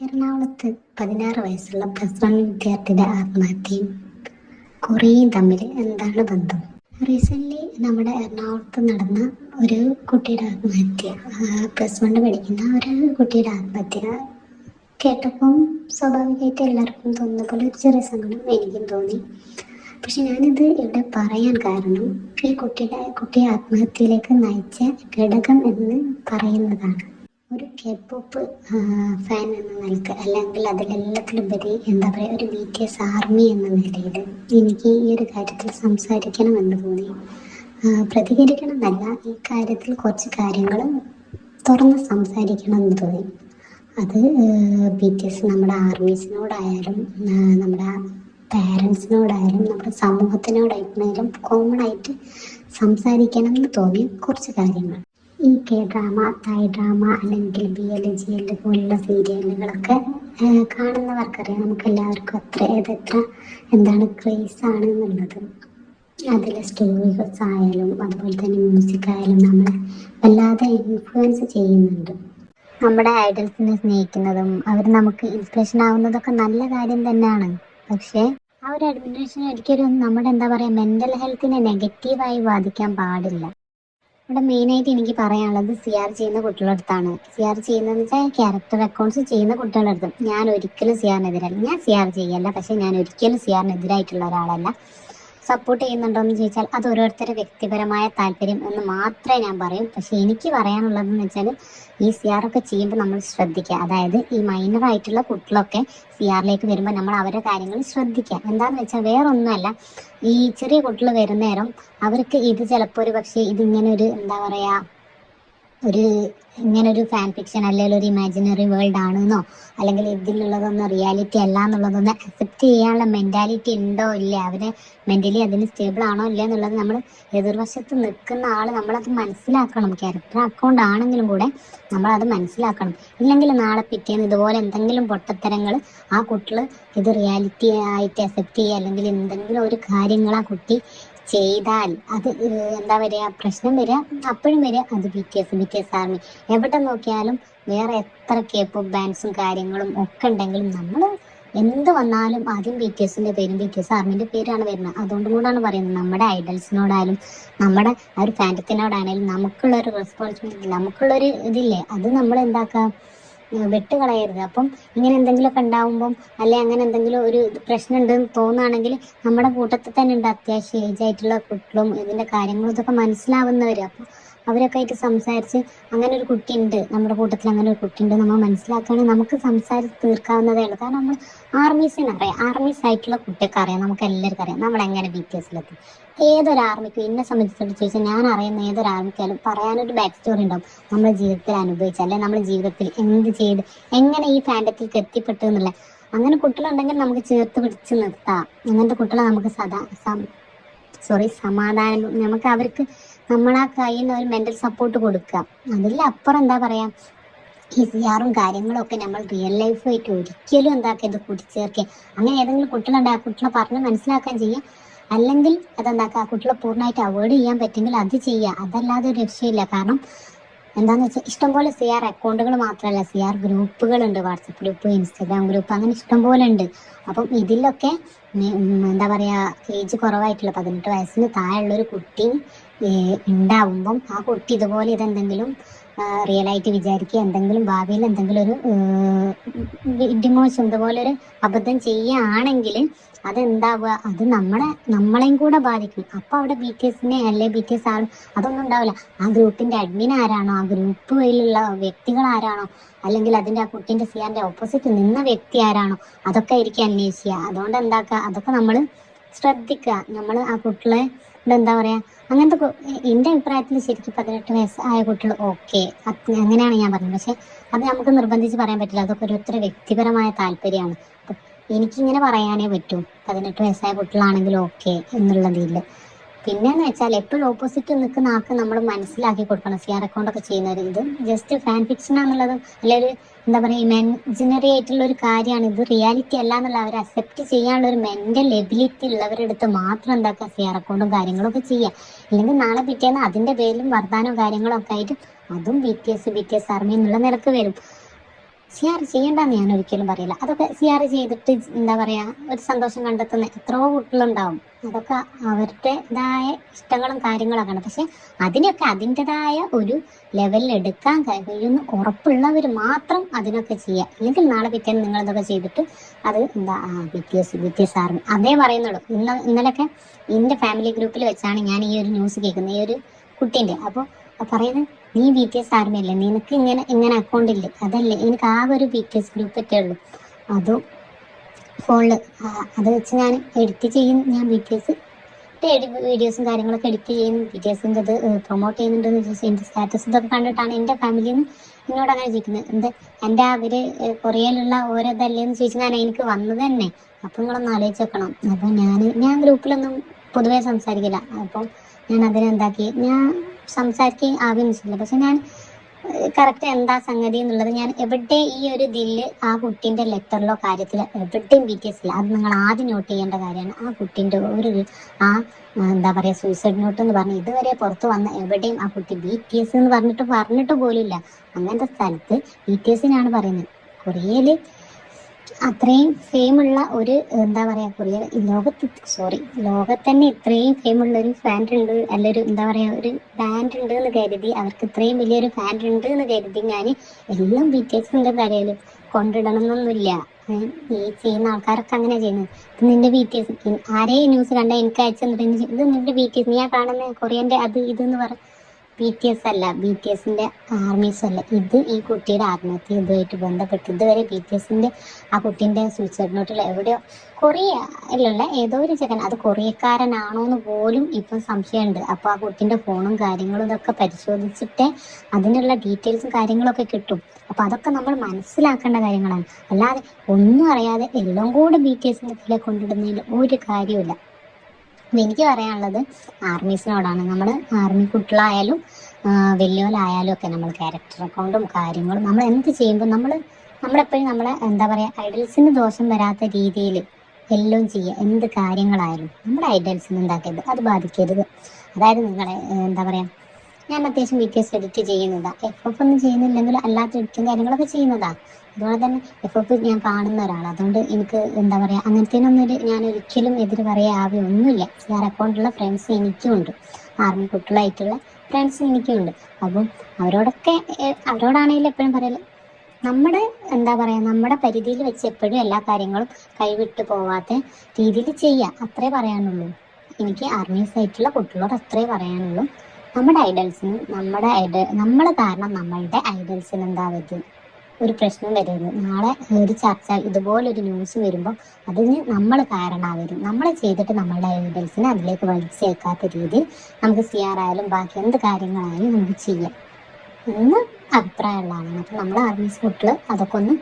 എറണാകുളത്ത് 16 വയസ്സുള്ള plus one വിദ്യാർത്ഥിയുടെ ആത്മഹത്യയും കൊറിയയും തമ്മിൽ എന്താണ് ബന്ധം? റീസെൻ്റ്ലി നമ്മുടെ എറണാകുളത്ത് നടന്ന ഒരു കുട്ടിയുടെ ആത്മഹത്യ, പ്ലസ് വണ്ണിൽ പഠിക്കുന്ന ഒരു കുട്ടിയുടെ ആത്മഹത്യ കേട്ടപ്പം സ്വാഭാവികമായിട്ട് എല്ലാവർക്കും തോന്നുന്ന പോലെ ഒരു ചെറിയ സങ്കടം എനിക്കും തോന്നി. പക്ഷെ ഞാനിത് ഇവിടെ പറയാൻ കാരണം ഈ കുട്ടിയെ ആത്മഹത്യയിലേക്ക് നയിച്ച ഘടകം എന്ന് പറയുന്നതാണ്. ഒരു K-pop ഫാൻ എന്ന നിലക്ക്, അല്ലെങ്കിൽ അതിലെല്ലാത്തിലുപരി എന്താ പറയുക, ഒരു BTS ആർമി എന്ന നിലയിൽ എനിക്ക് ഈ ഒരു കാര്യത്തിൽ സംസാരിക്കണമെന്ന് തോന്നി. പ്രതികരിക്കണം എന്നല്ല, ഈ കാര്യത്തിൽ കുറച്ച് കാര്യങ്ങൾ തുറന്ന് സംസാരിക്കണം എന്ന് തോന്നി. അത് BTS നമ്മുടെ ആർമീസിനോടായാലും നമ്മുടെ പാരൻസിനോടായാലും നമ്മുടെ സമൂഹത്തിനോടായിരുന്നാലും കോമൺ ആയിട്ട് സംസാരിക്കണം എന്ന് തോന്നിയ കുറച്ച് കാര്യങ്ങൾ. ഈ K-ഡ്രാമ, തായ് ഡ്രാമ അല്ലെങ്കിൽ BL, GL പോലുള്ള സീരിയലുകളൊക്കെ കാണുന്നവർക്കറിയാം, നമുക്കെല്ലാവർക്കും എത്ര എന്താണ് ക്രേസ് ആണ് എന്നുള്ളത്. അതിലെ സ്റ്റോറീസ് ആയാലും അതുപോലെ തന്നെ മ്യൂസിക് ആയാലും നമ്മളെ വല്ലാതെ ഇൻഫ്ലുവൻസ് ചെയ്യുന്നുണ്ട്. നമ്മുടെ ഐഡൽസിനെ സ്നേഹിക്കുന്നതും അവർ നമുക്ക് ഇൻസ്പിറേഷൻ ആവുന്നതൊക്കെ നല്ല കാര്യം തന്നെയാണ്. പക്ഷേ ആ ഒരു അഡ്മിറേഷൻ ഒരിക്കലും നമ്മുടെ എന്താ പറയുക മെൻ്റൽ ഹെൽത്തിനെ നെഗറ്റീവായി ബാധിക്കാൻ പാടില്ല. ഇവിടെ മെയിനായിട്ട് എനിക്ക് പറയാനുള്ളത് CR ചെയ്യുന്ന കുട്ടികളുടെ അടുത്താണ്. CR ചെയ്യുന്നതെന്ന് വെച്ചാൽ ക്യാരക്ടർ അക്കൗണ്ട്സ് ചെയ്യുന്ന കുട്ടികളുടെ അടുത്തും ഞാൻ ഒരിക്കലും CRനെതിരല്ല. ഞാൻ CR ചെയ്യല്ല, പക്ഷെ ഞാൻ ഒരിക്കലും CRനെതിരായിട്ടുള്ള ഒരാളല്ല. സപ്പോർട്ട് ചെയ്യുന്നുണ്ടോ എന്ന് ചോദിച്ചാൽ അത് ഓരോരുത്തരുടെ വ്യക്തിപരമായ താല്പര്യം എന്ന് മാത്രമേ ഞാൻ പറയും. പക്ഷെ എനിക്ക് പറയാനുള്ളതെന്ന് വെച്ചാൽ ഈ CR ഒക്കെ ചെയ്യുമ്പോൾ നമ്മൾ ശ്രദ്ധിക്കുക. അതായത് ഈ മൈനറായിട്ടുള്ള കുട്ടികളൊക്കെ CRലേക്ക് വരുമ്പോൾ നമ്മൾ അവരുടെ കാര്യങ്ങൾ ശ്രദ്ധിക്കുക. എന്താണെന്ന് വെച്ചാൽ വേറൊന്നുമല്ല, ഈ ചെറിയ കുട്ടികൾ വരുന്നേരം അവർക്ക് ഇത് ചിലപ്പോൾ ഒരു പക്ഷേ ഇതിങ്ങനെ ഒരു എന്താ പറയുക ഇങ്ങനെ ഒരു ഫാൻ ഫിക്ഷൻ അല്ലെങ്കിൽ ഒരു ഇമാജിനറി വേൾഡ് ആണെന്നോ അല്ലെങ്കിൽ ഇതിലുള്ളതൊന്നും റിയാലിറ്റി അല്ല എന്നുള്ളതൊന്ന് അക്സെപ്റ്റ് ചെയ്യാനുള്ള മെൻറ്റാലിറ്റി ഉണ്ടോ ഇല്ല, അവര് മെൻ്റലി അതിന് സ്റ്റേബിൾ ആണോ ഇല്ല എന്നുള്ളത് നമ്മൾ എതിർവശത്ത് നിൽക്കുന്ന ആൾ നമ്മളത് മനസ്സിലാക്കണം. ക്യാരക്ടർ അക്കൗണ്ട് ആണെങ്കിലും കൂടെ നമ്മളത് മനസ്സിലാക്കണം. ഇല്ലെങ്കിൽ നാളെ പിറ്റേന്ന് ഇതുപോലെ എന്തെങ്കിലും പൊട്ടത്തരങ്ങൾ ആ കുട്ടികൾ ഇത് റിയാലിറ്റി ആയിട്ട് അക്സെപ്റ്റ് ചെയ്യുക അല്ലെങ്കിൽ എന്തെങ്കിലും ഒരു കാര്യങ്ങൾ ആ കുട്ടി ചെയ്താൽ അത് എന്താ പറയുക പ്രശ്നം വരിക, അപ്പോഴും വരിക അത് BTS ആർമി. എവിടെ നോക്കിയാലും വേറെ എത്ര K-pop ബാൻഡ്സും കാര്യങ്ങളും ഒക്കെ ഉണ്ടെങ്കിലും നമ്മൾ എന്ത് വന്നാലും ആദ്യം BTSന്റെ പേരും BTS ആർമിന്റെ പേരാണ് വരുന്നത്. അതുകൊണ്ടും കൂടാണ് പറയുന്നത്, നമ്മുടെ ഐഡൽസിനോടായാലും നമ്മുടെ ആ ഒരു ഫാൻറ്റത്തിനോടാണെങ്കിലും നമുക്കുള്ളൊരു റെസ്പോൺസിബിലിറ്റി, നമുക്കുള്ളൊരു ഇതില്ലേ, അത് നമ്മൾ എന്താക്കുക വിട്ടുകളയരുത്. അപ്പം ഇങ്ങനെ എന്തെങ്കിലുമൊക്കെ ഉണ്ടാവുമ്പം അല്ലെ അങ്ങനെ എന്തെങ്കിലും ഒരു പ്രശ്നം ഉണ്ടെന്ന് തോന്നുകയാണെങ്കിൽ നമ്മുടെ കൂട്ടത്തിൽ തന്നെ ഉണ്ട് അത്യാവശ്യം ഏജ് ആയിട്ടുള്ള കുട്ടികളും ഇതിൻ്റെ കാര്യങ്ങളും ഇതൊക്കെ മനസ്സിലാവുന്നവർ. അപ്പം അവരൊക്കെ ആയിട്ട് സംസാരിച്ച് അങ്ങനെ ഒരു കുട്ടിയുണ്ട് നമ്മുടെ കൂട്ടത്തിൽ, അങ്ങനെ ഒരു കുട്ടിയുണ്ട് നമ്മൾ മനസ്സിലാക്കുകയാണെങ്കിൽ നമുക്ക് സംസാരിച്ച് തീർക്കാവുന്നതേ ഉള്ളൂ. കാരണം നമ്മൾ ആർമീസിനറിയാം, ആർമീസ് ആയിട്ടുള്ള കുട്ടിയൊക്കെ അറിയാം, നമുക്ക് എല്ലാവർക്കും അറിയാം നമ്മളെങ്ങനെ BTSലെത്തി. ഏതൊരു ആർമിക്കും എന്നെ സംബന്ധിച്ചിടത്തോളം ചോദിച്ചാൽ ഞാൻ അറിയുന്ന ഏതൊരു ആർമിക്കാലും പറയാനൊരു ബാക്ക് സ്റ്റോറി ഉണ്ടാവും. നമ്മുടെ ജീവിതത്തിൽ അനുഭവിച്ച അല്ലെങ്കിൽ നമ്മുടെ ജീവിതത്തിൽ എന്ത് ചെയ്ത് എങ്ങനെ ഈ ഫാൻറ്റത്തിലേക്ക് എത്തിപ്പെട്ടു എന്നുള്ള. അങ്ങനെ കുട്ടികളുണ്ടെങ്കിൽ നമുക്ക് ചേർത്ത് പിടിച്ച് നിർത്താം. അങ്ങനത്തെ കുട്ടികളെ നമുക്ക് സമാധാനം നമുക്ക് അവർക്ക് നമ്മളാ കയ്യിൽ നിന്ന് ഒരു മെൻ്റൽ സപ്പോർട്ട് കൊടുക്കുക. അതിലപ്പുറം എന്താ പറയുക, ഈ CRും കാര്യങ്ങളും ഒക്കെ നമ്മൾ റിയൽ ലൈഫായിട്ട് ഒരിക്കലും എന്താക്കിയത് കൂട്ടിച്ചേർക്കുക. അങ്ങനെ ഏതെങ്കിലും കുട്ടികളുണ്ട് ആ കുട്ടികളെ പറഞ്ഞ് മനസ്സിലാക്കാൻ ചെയ്യുക. അല്ലെങ്കിൽ അതെന്താക്കുക, ആ കുട്ടികളെ പൂർണ്ണമായിട്ട് അവോയ്ഡ് ചെയ്യാൻ പറ്റുമെങ്കിൽ അത് ചെയ്യുക. അതല്ലാതെ ഒരു രക്ഷയില്ല. കാരണം എന്താണെന്ന് വെച്ചാൽ ഇഷ്ടംപോലെ CR അക്കൗണ്ടുകൾ മാത്രമല്ല, CR ഗ്രൂപ്പുകളുണ്ട്, വാട്സപ്പ് ഗ്രൂപ്പ്, ഇൻസ്റ്റാഗ്രാം ഗ്രൂപ്പ്, അങ്ങനെ ഇഷ്ടംപോലെ ഉണ്ട്. അപ്പം ഇതിലൊക്കെ എന്താ പറയുക ഏജ് കുറവായിട്ടുള്ള 18 വയസ്സിന് താഴെയുള്ളൊരു കുട്ടി ഉണ്ടാവുമ്പം ആ കുട്ടി ഇതുപോലെ ഇതെന്തെങ്കിലും റിയലായിട്ട് വിചാരിക്കുക, എന്തെങ്കിലും ഭാവിയിൽ എന്തെങ്കിലും ഒരു ഡിമോഷൻ ഇതുപോലെ ഒരു അബദ്ധം ചെയ്യുകയാണെങ്കിൽ അതെന്താവുക, അത് നമ്മളെയും കൂടെ ബാധിക്കും. അപ്പോൾ അവിടെ BTSനെ അല്ലെ BTS ആരും അതൊന്നും ഉണ്ടാവില്ല. ആ ഗ്രൂപ്പിന്റെ അഡ്മിൻ ആരാണോ, ആ ഗ്രൂപ്പിലുള്ള വ്യക്തികൾ ആരാണോ, അല്ലെങ്കിൽ അതിൻ്റെ ആ കുട്ടീൻ്റെ CRന്റെ ഓപ്പോസിറ്റ് നിന്ന വ്യക്തി ആരാണോ, അതൊക്കെ ആയിരിക്കും അന്വേഷിക്കുക. അതുകൊണ്ട് എന്താക്കുക, അതൊക്കെ നമ്മൾ ശ്രദ്ധിക്കുക. നമ്മൾ ആ കുട്ടികളെ എന്താ പറയുക അങ്ങനത്തെ എൻ്റെ അഭിപ്രായത്തിൽ ശരിക്കും 18 വയസ്സായ കുട്ടികൾ ഓക്കെ, അങ്ങനെയാണ് ഞാൻ പറഞ്ഞത്. പക്ഷെ അത് നമുക്ക് നിർബന്ധിച്ച് പറയാൻ പറ്റില്ല, അതൊക്കെ ഓരോരുത്തരുടെ വ്യക്തിപരമായ താല്പര്യമാണ്. അപ്പം എനിക്കിങ്ങനെ പറയാനേ പറ്റൂ, 18 വയസ്സായ കുട്ടികളാണെങ്കിലും ഓക്കെ എന്നുള്ളതിൽ. പിന്നെയെന്ന് വെച്ചാൽ എപ്പോഴും ഓപ്പോസിറ്റ് നിൽക്കുന്ന ആൾക്ക് നമ്മൾ മനസ്സിലാക്കി കൊടുക്കണം. CR അക്കൗണ്ടൊക്കെ ചെയ്യുന്നവർ ഇത് ജസ്റ്റ് ഫാൻ ഫിക്ഷനാന്നുള്ളതും അല്ലെങ്കിൽ എന്താ പറയുക ഇമാജിനറി ആയിട്ടുള്ള ഒരു കാര്യമാണ്, ഇത് റിയാലിറ്റി അല്ല എന്നുള്ള അവർ അക്സെപ്റ്റ് ചെയ്യാനുള്ള ഒരു മെൻ്റൽ എബിലിറ്റി ഉള്ളവരുടെ അടുത്ത് മാത്രം എന്താക്കുക CR അക്കൗണ്ടും കാര്യങ്ങളൊക്കെ ചെയ്യുക. ഇല്ലെങ്കിൽ നാളെ പിറ്റേന്ന് അതിൻ്റെ പേരിലും വർദ്ധാനവും കാര്യങ്ങളും ഒക്കെ ആയിട്ട് അതും BTS ആർമി എന്നുള്ള നിലക്ക് വരും. ഷെയർ ചെയ്യണ്ടെന്ന് ഞാൻ ഒരിക്കലും പറയില്ല. അതൊക്കെ ഷെയർ ചെയ്തിട്ട് എന്താ പറയാ ഒരു സന്തോഷം കണ്ടെത്തുന്ന എത്രയോ കുട്ടികളുണ്ടാവും. അതൊക്കെ അവരുടേതായ ഇഷ്ടങ്ങളും കാര്യങ്ങളൊക്കെയാണ്. പക്ഷെ അതിനൊക്കെ അതിൻ്റെതായ ഒരു ലെവലിൽ എടുക്കാൻ കഴിയുന്ന ഉറപ്പുള്ളവർ മാത്രം അതിനൊക്കെ ചെയ്യുക. ഇല്ലെങ്കിൽ നാളെ പിറ്റേന്ന് നിങ്ങൾ ഇതൊക്കെ ചെയ്തിട്ട് അത് എന്താ BTS ആർമി അതേ പറയുന്നുള്ളൂ. ഇന്നലൊക്കെ എൻ്റെ ഫാമിലി ഗ്രൂപ്പിൽ വെച്ചാണ് ഞാൻ ഈ ഒരു ന്യൂസ് കേൾക്കുന്നത്, ഈ ഒരു കുട്ടീൻ്റെ. അപ്പോൾ പറയുന്നത്, നീ BTS ആർമി അല്ലേ, നിനക്ക് ഇങ്ങനെ അക്കൗണ്ട് ഇല്ലേ? അതല്ലേ, എനിക്ക് ആകെ ഒരു BTS ഗ്രൂപ്പ് പറ്റേ ഉള്ളൂ, അതും ഫോണിൽ. അത് വെച്ച് ഞാൻ എഡിറ്റ് ചെയ്യും, ഞാൻ BTS വീഡിയോസും കാര്യങ്ങളൊക്കെ എഡിറ്റ് ചെയ്യുന്നു, BTSൻ്റെ ഇത് പ്രൊമോട്ട് ചെയ്യുന്നുണ്ടെന്ന് ചോദിച്ചാൽ എൻ്റെ സ്റ്റാറ്റസ് ഇതൊക്കെ കണ്ടിട്ടാണ് എൻ്റെ ഫാമിലിയിൽ നിന്ന് എന്നോട് അങ്ങനെ ചോദിക്കുന്നത്. എൻ്റെ അവര് കൊറിയയിലുള്ള ഓരോ ഇതല്ലേന്ന് ചോദിച്ചാൽ ഞാൻ എനിക്ക് വന്നത് തന്നെ. അപ്പം നിങ്ങളൊന്ന് ആലോചിച്ച് വെക്കണം. അപ്പം ഞാൻ ഗ്രൂപ്പിലൊന്നും പൊതുവേ സംസാരിക്കില്ല. അപ്പം ഞാൻ അതിനെന്താക്കി, ഞാൻ സംസാരിക്കാൻ ആവശ്യമില്ല. പക്ഷെ ഞാൻ കറക്റ്റ് എന്താ സംഗതി എന്നുള്ളത് ഞാൻ എവിടെ ഈ ഒരു ഇതില് ആ കുട്ടീൻ്റെ ലെറ്ററിലോ കാര്യത്തിലോ എവിടെയും BTS ഇല്ല. അത് നിങ്ങൾ ആദ്യം നോട്ട് ചെയ്യേണ്ട കാര്യമാണ്. ആ കുട്ടീൻ്റെ ഒരു ആ എന്താ പറയുക സൂയിസൈഡ് നോട്ട് എന്ന് പറഞ്ഞ് ഇതുവരെ പുറത്ത് വന്ന എവിടെയും ആ കുട്ടി BTS എന്ന് പറഞ്ഞിട്ട് പോലും ഇല്ല. അങ്ങനത്തെ സ്ഥലത്ത് BTSനാണ് പറയുന്നത്. കൊറിയയില് അത്രയും ഫെയിമുള്ള ഒരു എന്താ പറയാ കൊറിയ ലോകത്ത് തന്നെ ഇത്രയും ഫെയിമുള്ള ഒരു ഫാൻ ഉണ്ട്, അല്ലൊരു എന്താ പറയാ ഒരു ബാൻഡ് ഉണ്ട് എന്ന് കരുതി, അവർക്ക് ഇത്രയും വലിയൊരു ഫാൻ ഉണ്ട് എന്ന് കരുതി ഞാൻ എല്ലാം BTSന്റെ തലയിൽ കൊണ്ടിടണം എന്നൊന്നുമില്ല. ഈ ചെയ്യുന്ന ആൾക്കാരൊക്കെ അങ്ങനെ ചെയ്യുന്നത്. ഇത് നിന്റെ BTS, ആരെയും ന്യൂസ് കണ്ടാൽ എനിക്ക് അയച്ചു തന്നിട്ട് ഇത് നിന്റെ BTS, നീ ആ കാണുന്ന കൊറിയന്റെ അത് ഇതെന്ന് പറ. BTS അല്ല, BTSന്റെ ആർമീസ് അല്ല ഇത്. ഈ കുട്ടിയുടെ ആത്മഹത്യ ഇതുമായിട്ട് ബന്ധപ്പെട്ട് ഇതുവരെ BTSന്റെ ആ കുട്ടീൻ്റെ സൂയിസൈഡ് നോട്ടിൽ എവിടെയോ കൊറിയയിലുള്ള ഏതോ ഒരു ചെക്കൻ, അത് കൊറിയക്കാരനാണോ എന്ന് പോലും ഇപ്പം സംശയമുണ്ട്. അപ്പോൾ ആ കുട്ടീൻ്റെ ഫോണും കാര്യങ്ങളും ഇതൊക്കെ പരിശോധിച്ചിട്ടേ അതിനുള്ള ഡീറ്റെയിൽസും കാര്യങ്ങളൊക്കെ കിട്ടും. അപ്പോൾ അതൊക്കെ നമ്മൾ മനസ്സിലാക്കേണ്ട കാര്യങ്ങളാണ്. അല്ലാതെ ഒന്നും അറിയാതെ എല്ലാം കൂടെ BTSന്റെ ഇതിലെ കൊണ്ടിടുന്നതിൽ ഒരു കാര്യമില്ല. എനിക്ക് പറയാനുള്ളത് ആർമീസിനോടാണ്. നമ്മൾ ആർമി കുട്ടികളായാലും വലിയവരായാലും ഒക്കെ നമ്മൾ ക്യാരക്ടർ അക്കൗണ്ടും കാര്യങ്ങളും നമ്മൾ എന്ത് ചെയ്യുമ്പോൾ നമ്മളെപ്പോഴും നമ്മളെ എന്താ പറയുക ഐഡൽസിന് ദോഷം വരാത്ത രീതിയിൽ എല്ലാം ചെയ്യുക. എന്ത് കാര്യങ്ങളായാലും നമ്മുടെ ഐഡൽസിന് എന്താക്കരുത്, അത് ബാധിക്കരുത്. അതായത് നിങ്ങളെ എന്താ പറയുക, ഞാൻ അത്യാവശ്യം BTS എഡിറ്റ് ചെയ്യുന്നതാ, FF ഒന്നും ചെയ്യുന്നില്ലെങ്കിൽ അല്ലാത്ത എഡിറ്റും കാര്യങ്ങളൊക്കെ ചെയ്യുന്നതാ. അതുപോലെ തന്നെ FF ഞാൻ കാണുന്ന ഒരാളാണ്. അതുകൊണ്ട് എനിക്ക് എന്താ പറയുക അങ്ങനത്തേനൊന്നും ഞാൻ ഒരിക്കലും എതിര് പറയാൻ ഒന്നുമില്ല. CR അക്കൗണ്ടുള്ള ഫ്രണ്ട്സ് എനിക്കും ഉണ്ട്, ആർമി കുട്ടികളായിട്ടുള്ള ഫ്രണ്ട്സ് എനിക്കും ഉണ്ട്. അപ്പം അവരോടാണെങ്കിലും എപ്പോഴും പറയല്, നമ്മുടെ എന്താ പറയുക നമ്മുടെ പരിധിയിൽ വെച്ച് എപ്പോഴും എല്ലാ കാര്യങ്ങളും കൈവിട്ട് പോവാത്ത രീതിയിൽ ചെയ്യുക, അത്രേ പറയാനുള്ളൂ. എനിക്ക് ആർമീസ് ആയിട്ടുള്ള കുട്ടികളോട് അത്രേ പറയാനുള്ളൂ. നമ്മുടെ ഐഡൽസിന് നമ്മൾ കാരണം നമ്മളുടെ ഐഡൽസിന് എന്താവരുത്, ഒരു പ്രശ്നം വരരുത്. നാളെ ഒരു ചർച്ച ഇതുപോലൊരു ന്യൂസ് വരുമ്പോൾ അതിന് നമ്മൾ കാരണമാവരും. നമ്മൾ ചെയ്തിട്ട് നമ്മളുടെ ഐഡൽസിനെ അതിലേക്ക് വലിച്ചേക്കാത്ത രീതിയിൽ നമുക്ക് CR ആയാലും ബാക്കി എന്ത് കാര്യങ്ങളായാലും നമുക്ക് ചെയ്യാം എന്ന് അഭിപ്രായമുള്ളതാണ്. അപ്പം നമ്മൾ ആർമീസ് കുട്ടികൾ അതൊക്കെ ഒന്ന്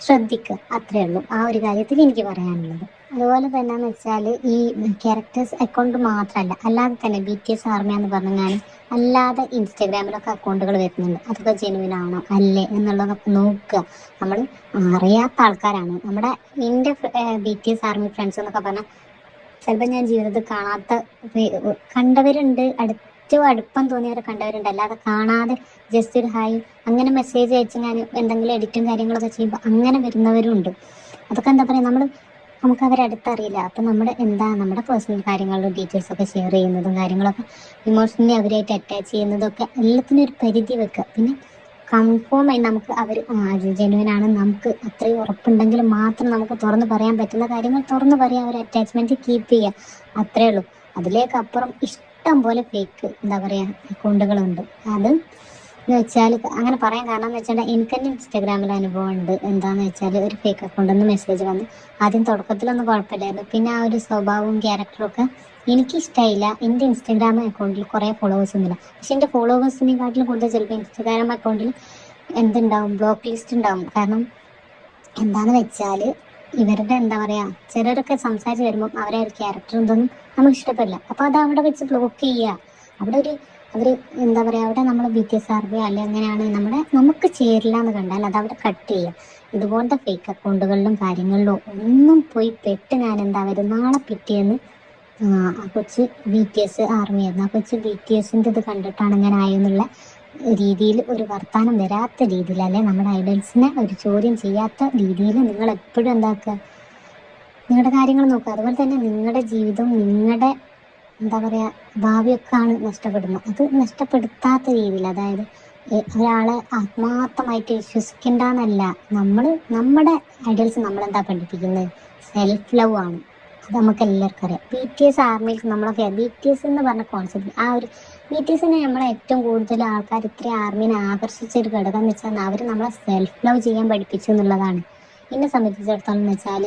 ശ്രദ്ധിക്കുക, അത്രേ ഉള്ളൂ ആ ഒരു കാര്യത്തിൽ എനിക്ക് പറയാനുള്ളത്. അതുപോലെ തന്നെ എന്ന് വെച്ചാൽ ഈ ക്യാരക്ടേഴ്സ് അക്കൗണ്ട് മാത്രമല്ല, അല്ലാതെ തന്നെ BTS ആർമി എന്ന് പറഞ്ഞാൽ അല്ലാതെ ഇൻസ്റ്റാഗ്രാമിലൊക്കെ അക്കൗണ്ടുകൾ വരുന്നുണ്ട്. അതൊക്കെ ജെനുവിൻ ആണോ അല്ലേ എന്നുള്ളതൊക്കെ നോക്കുക. നമ്മൾ അറിയാത്ത ആൾക്കാരാണ് എൻ്റെ BTS ആർമി ഫ്രണ്ട്സ് എന്നൊക്കെ പറഞ്ഞാൽ ചിലപ്പോൾ ഞാൻ ജീവിതത്തിൽ കണ്ടവരുണ്ട്, ഏറ്റവും അടുപ്പം തോന്നിയവരെ കണ്ടവരുണ്ട്. അല്ലാതെ കാണാതെ ജസ്റ്റ് ഒരു ഹായ് അങ്ങനെ മെസ്സേജ് അയച്ച് ഞാൻ എന്തെങ്കിലും എഡിറ്റും കാര്യങ്ങളൊക്കെ ചെയ്യുമ്പോൾ അങ്ങനെ വരുന്നവരും ഉണ്ട്. അതൊക്കെ എന്താ പറയുക, നമുക്ക് അവരെ അടുത്തറിയില്ല. അപ്പം നമ്മുടെ പേഴ്സണൽ കാര്യങ്ങളുടെ ഡീറ്റെയിൽസ് ഒക്കെ ഷെയർ ചെയ്യുന്നതും കാര്യങ്ങളൊക്കെ ഇമോഷണലി അവരായിട്ട് അറ്റാച്ച് ചെയ്യുന്നതൊക്കെ എല്ലാത്തിനും ഒരു പരിധി വെക്കുക. പിന്നെ കൺഫേം ആയി നമുക്ക് അവർ ജെനുവിൻ ആണ് നമുക്ക് അത്രയും ഉറപ്പുണ്ടെങ്കിൽ മാത്രം നമുക്ക് തുറന്ന് പറയാൻ പറ്റുന്ന കാര്യങ്ങൾ തുറന്ന് പറയാൻ, ഒരു അറ്റാച്ച്മെന്റ് കീപ്പ് ചെയ്യുക, അത്രേ ഉള്ളൂ. അതിലേക്കപ്പുറം ഇഷ്ടം പോലെ ഫേക്ക് എന്താ പറയുക അക്കൗണ്ടുകളുണ്ട്. അത് എന്ന് വെച്ചാൽ അങ്ങനെ പറയാൻ കാരണം എന്ന് വെച്ചാൽ എനിക്ക് തന്നെ ഇൻസ്റ്റാഗ്രാമിൽ അനുഭവം ഉണ്ട്. എന്താണെന്ന് വെച്ചാൽ ഒരു ഫേക്ക് അക്കൗണ്ടിൽ നിന്ന് മെസ്സേജ് വന്ന് ആദ്യം തുടക്കത്തിലൊന്നും കുഴപ്പമില്ലായിരുന്നു, പിന്നെ ആ ഒരു സ്വഭാവവും ക്യാരക്ടറും ഒക്കെ എനിക്കിഷ്ടമായില്ല. എൻ്റെ ഇൻസ്റ്റാഗ്രാം അക്കൗണ്ടിൽ കുറേ ഫോളോവേഴ്സ് ഒന്നുമില്ല, പക്ഷെ എൻ്റെ ഫോളോവേഴ്സിനെക്കാട്ടിലും കൂടുതൽ ചിലപ്പോൾ ഇൻസ്റ്റാഗ്രാം അക്കൗണ്ടിൽ എന്തുണ്ടാവും, ബ്ലോക്ക് ലിസ്റ്റ് ഉണ്ടാവും. കാരണം എന്താണെന്ന് വെച്ചാൽ ഇവരുടെ എന്താ പറയുക ചിലരൊക്കെ സംസാരിച്ച് വരുമ്പോൾ അവരെ ഒരു ക്യാരക്ടർ എന്തൊന്നും നമുക്ക് ഇഷ്ടപ്പെടില്ല. അപ്പോൾ അത് അവിടെ വെച്ച് ബ്ലോക്ക് ചെയ്യുക. അവർ എന്താ പറയുക അവിടെ നമ്മൾ BTS ആർമി അല്ലെ എങ്ങനെയാണ് നമുക്ക് ചേരില്ല എന്ന് കണ്ടാൽ അത് അവിടെ കട്ട് ചെയ്യുക. ഇതുപോലത്തെ ഫേക്ക് അക്കൗണ്ടുകളിലും കാര്യങ്ങളിലും ഒന്നും പോയി പെട്ട് ഞാൻ നാളെ പിറ്റേന്ന് ആ കൊച്ച് BTS ആർമി ആയിരുന്നു, ആ കൊച്ച് BTSന്റെ ഇത് കണ്ടിട്ടാണ് ഇങ്ങനെ ആയെന്നുള്ള രീതിയിൽ, ഒരു വർത്താനം വരാത്ത രീതിയിൽ, അല്ലെ നമ്മുടെ ഐഡൽസിനെ ഒരു ചോദ്യം ചെയ്യാത്ത രീതിയിൽ നിങ്ങൾ എപ്പോഴും എന്താക്കുക, നിങ്ങളുടെ കാര്യങ്ങൾ നോക്കുക. അതുപോലെ തന്നെ നിങ്ങളുടെ ജീവിതം, നിങ്ങളുടെ എന്താ പറയുക, ഭാവിയൊക്കെയാണ് നഷ്ടപ്പെടുന്നത്. അത് നഷ്ടപ്പെടുത്താത്ത രീതിയിൽ, അതായത് ഒരാളെ ആത്മാർത്ഥമായിട്ട് വിശ്വസിക്കേണ്ടെന്നല്ല. നമ്മുടെ ഐഡിയൽസ് നമ്മളെന്താ പഠിപ്പിക്കുന്നത്? സെൽഫ് ലവ് ആണ്. അത് നമുക്ക് എല്ലാവർക്കും അറിയാം. BTS ആർമിയിൽ നമ്മളൊക്കെ BTS എന്ന് പറഞ്ഞ കോൺസെപ്റ്റ്, ആ ഒരു BTSനെ നമ്മളെ ഏറ്റവും കൂടുതൽ ആൾക്കാർ ഇത്രയും ആർമീനെ ആകർഷിച്ച ഒരു ഘടകം എന്ന് വെച്ചാൽ അവർ നമ്മളെ സെൽഫ് ലവ് ചെയ്യാൻ പഠിപ്പിച്ചു എന്നുള്ളതാണ്. എന്നെ സംബന്ധിച്ചിടത്തോളം എന്ന് വെച്ചാൽ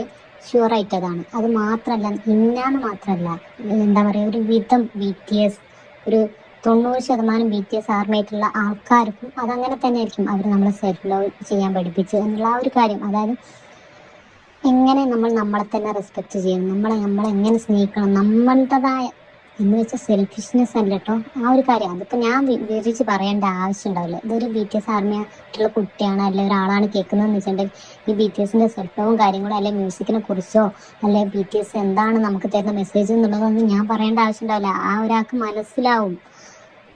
ഷുവറായിട്ടതാണ്. അത് മാത്രമല്ല, ഇന്നാന്ന് മാത്രമല്ല, എന്താ പറയുക, ഒരു വിധം BTS, ഒരു 90% BTS ആർമിയായിട്ടുള്ള ആൾക്കാർക്കും അതങ്ങനെ തന്നെ ആയിരിക്കും. അവർ നമ്മളെ സെൽഫ് ലവ് ചെയ്യാൻ പഠിപ്പിച്ചു എന്നുള്ള ആ ഒരു കാര്യം. അതായത് എങ്ങനെ നമ്മൾ നമ്മളെ തന്നെ റെസ്പെക്റ്റ് ചെയ്യണം, നമ്മളെ എങ്ങനെ സ്നേഹിക്കണം, നമ്മളുടേതായ എന്ന് വെച്ചാൽ സെൽഫിഷ്നെസ് അല്ല കേട്ടോ, ആ ഒരു കാര്യം. അതിപ്പോൾ ഞാൻ വിവരിച്ച് പറയേണ്ട ആവശ്യം ഉണ്ടാവില്ല. ഇതൊരു BTS ആർമിയായിട്ടുള്ള കുട്ടിയാണ്, അല്ലെ ഒരാളാണ് കേൾക്കുന്നതെന്ന് വെച്ചിട്ടുണ്ടെങ്കിൽ ഈ BTSന്റെ സെൽഫ് ലവും കാര്യങ്ങളും, അല്ലെ മ്യൂസിക്കിനെ കുറിച്ചോ, അല്ലെ BTS എന്താണ് നമുക്ക് തരുന്ന മെസ്സേജ് എന്നുള്ളതൊന്നും ഞാൻ പറയേണ്ട ആവശ്യം ഉണ്ടാവില്ല. ആ ഒരാൾക്ക് മനസ്സിലാവും.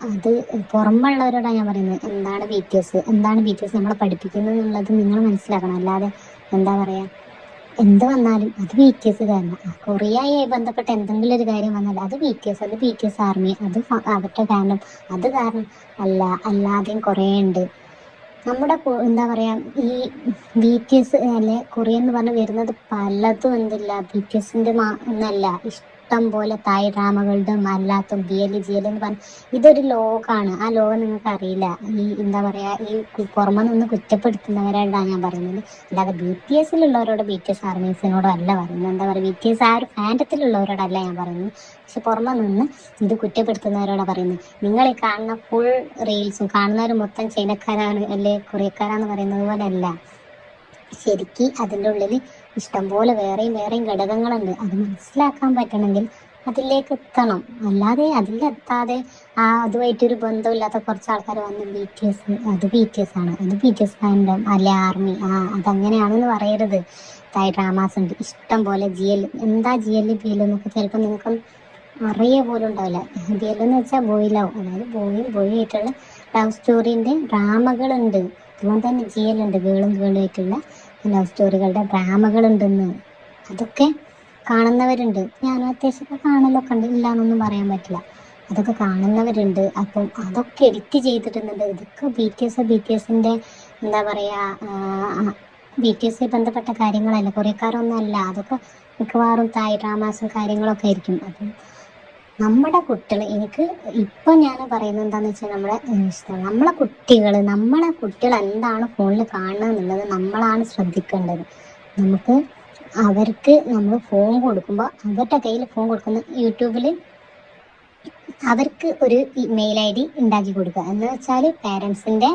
അത് പുറമുള്ളവരോടാണ് ഞാൻ പറയുന്നത്, എന്താണ് BTS നമ്മളെ പഠിപ്പിക്കുന്നത് എന്നുള്ളത് നിങ്ങൾ മനസ്സിലാക്കണം. അല്ലാതെ എന്താ പറയുക, എന്ത് വന്നാലും അത് BTS കാരണം, കൊറിയയായി ബന്ധപ്പെട്ട എന്തെങ്കിലും ഒരു കാര്യം വന്നാൽ അത് BTS ആർമി, അത് അവരുടെ കാരണം, അത് കാരണം അല്ല. അല്ലാതെയും കുറേ ഉണ്ട്. നമ്മുടെ എന്താ പറയാ, ഈ BTS അല്ലെ കൊറിയൻ എന്ന് പറഞ്ഞ് വരുന്നത് പലതും എന്തില്ല, BTSന്റെ ഒന്നല്ല, ഇഷ്ടം പോലെ തായ് ഡ്രാമകളുടെ അല്ലാത്തും BL എന്ന് പറഞ്ഞ ഇതൊരു ലോകമാണ്. ആ ലോകം നിങ്ങൾക്ക് അറിയില്ല. ഈ എന്താ പറയാ, ഈ പുറമെ നിന്ന് കുറ്റപ്പെടുത്തുന്നവരോടാണ് ഞാൻ പറയുന്നത്. അല്ലാതെ BTSലുള്ളവരോട്, BTS ആർമീസിനോടോ അല്ല പറയുന്നത്. എന്താ പറയുക, BTS ആ ഒരു ഫാൻഡത്തിലുള്ളവരോടല്ല ഞാൻ പറയുന്നത്. പക്ഷെ പുറമെ നിന്ന് ഇത് കുറ്റപ്പെടുത്തുന്നവരോടാണ് പറയുന്നത്. നിങ്ങൾ ഈ കാണുന്ന ഫുൾ റീൽസും കാണുന്നവർ മൊത്തം ചൈനക്കാരാണ് അല്ലെ കൊറിയക്കാരാന്ന് പറയുന്നത് പോലെ അല്ല. ശരിക്ക് അതിൻ്റെ ഉള്ളിൽ ഇഷ്ടംപോലെ വേറെയും ഘടകങ്ങളുണ്ട്. അത് മനസ്സിലാക്കാൻ പറ്റണമെങ്കിൽ അതിലേക്ക് എത്തണം. അല്ലാതെ അതിലെത്താതെ അതുമായിട്ടൊരു ബന്ധമില്ലാത്ത കുറച്ച് ആൾക്കാർ വന്ന് അത് BTS ആണ്, അത് BTS ഫാൻഡം അല്ലെ ആർമി, അതങ്ങനെയാണെന്ന് പറയരുത്. തായ് ഡ്രാമാസ് ഉണ്ട് ഇഷ്ടം പോലെ. എന്താ GL എന്നൊക്കെ ചിലപ്പോൾ നിങ്ങൾക്ക് അറിയ പോലും ഉണ്ടാവില്ല. എന്ന് വെച്ചാൽ ബോയ് ലവ്, അതായത് ബോയും ആയിട്ടുള്ള ലവ് സ്റ്റോറീൻ്റെ ഡ്രാമകളുണ്ട്. അതുകൊണ്ട് തന്നെ ഉണ്ട്, ഗേളും ആയിട്ടുള്ള ലവ് സ്റ്റോറികളുടെ ഡ്രാമകളുണ്ടെന്ന്. അതൊക്കെ കാണുന്നവരുണ്ട്. ഞാനും അത്യാവശ്യമൊക്കെ കാണലൊക്കെ ഉണ്ട്, ഇല്ല എന്നൊന്നും പറയാൻ പറ്റില്ല. അതൊക്കെ കാണുന്നവരുണ്ട്. അപ്പം അതൊക്കെ എഡിറ്റ് ചെയ്തിട്ടുന്നുണ്ട്. ഇതൊക്കെ BTSന്റെ എന്താ പറയുക, BTS ബന്ധപ്പെട്ട കാര്യങ്ങളല്ല, കുറേക്കാരൊന്നും അല്ല. അതൊക്കെ മിക്കവാറും തായ് ഡ്രാമാസും കാര്യങ്ങളൊക്കെ ആയിരിക്കും. അപ്പം നമ്മുടെ കുട്ടികൾ, എനിക്ക് ഇപ്പം ഞാൻ പറയുന്നത് എന്താണെന്ന് വെച്ചാൽ, നമ്മളെ കുട്ടികൾ എന്താണ് ഫോണിൽ കാണുന്നത് എന്നുള്ളത് നമ്മളാണ് ശ്രദ്ധിക്കേണ്ടത്. അവർക്ക് നമ്മൾ ഫോൺ കൊടുക്കുമ്പോൾ, അവരുടെ കയ്യിൽ ഫോൺ കൊടുക്കുന്ന യൂട്യൂബിൽ അവർക്ക് ഒരു മെയിൽ ID ഉണ്ടാക്കി കൊടുക്കുക. എന്ന് വെച്ചാൽ പേരൻസിൻ്റെ